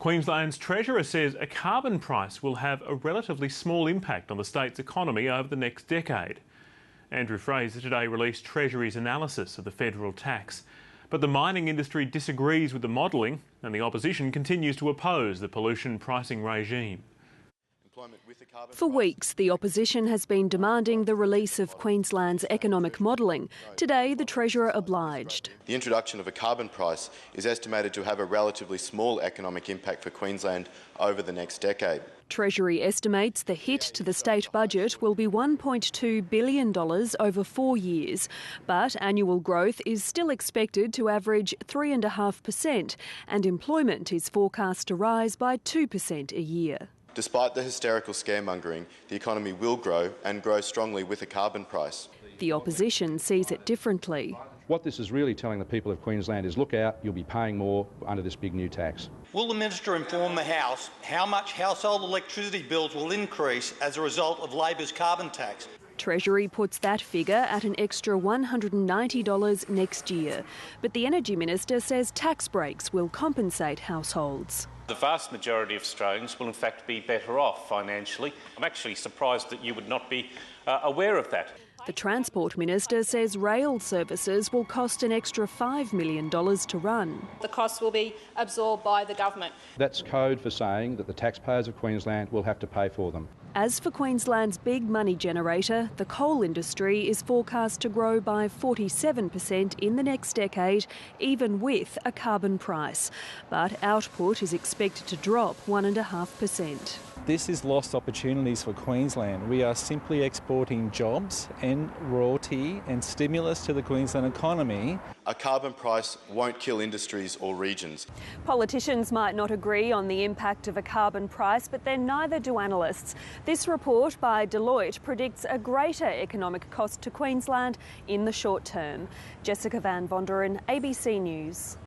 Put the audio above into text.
Queensland's Treasurer says a carbon price will have a relatively small impact on the state's economy over the next decade. Andrew Fraser today released Treasury's analysis of the federal tax. But the mining industry disagrees with the modelling and the opposition continues to oppose the pollution pricing regime. For weeks, the opposition has been demanding the release of Queensland's economic modelling. Today, the Treasurer obliged. The introduction of a carbon price is estimated to have a relatively small economic impact for Queensland over the next decade. Treasury estimates the hit to the state budget will be $1.2 billion over 4 years, but annual growth is still expected to average 3.5%, and employment is forecast to rise by 2% a year. Despite the hysterical scaremongering, the economy will grow and grow strongly with a carbon price. The opposition sees it differently. What this is really telling the people of Queensland is, look out, you'll be paying more under this big new tax. Will the Minister inform the House how much household electricity bills will increase as a result of Labor's carbon tax? Treasury puts that figure at an extra $190 next year. But the Energy Minister says tax breaks will compensate households. The vast majority of Australians will in fact be better off financially. I'm actually surprised that you would not be aware of that. The Transport Minister says rail services will cost an extra $5 million to run. The costs will be absorbed by the government. That's code for saying that the taxpayers of Queensland will have to pay for them. As for Queensland's big money generator, the coal industry is forecast to grow by 47% in the next decade, even with a carbon price. But output is expected to drop 1.5%. This is lost opportunities for Queensland. We are simply exporting jobs and royalty and stimulus to the Queensland economy. A carbon price won't kill industries or regions. Politicians might not agree on the impact of a carbon price, but then neither do analysts. This report by Deloitte predicts a greater economic cost to Queensland in the short term. Jessica Van Vonderen, ABC News.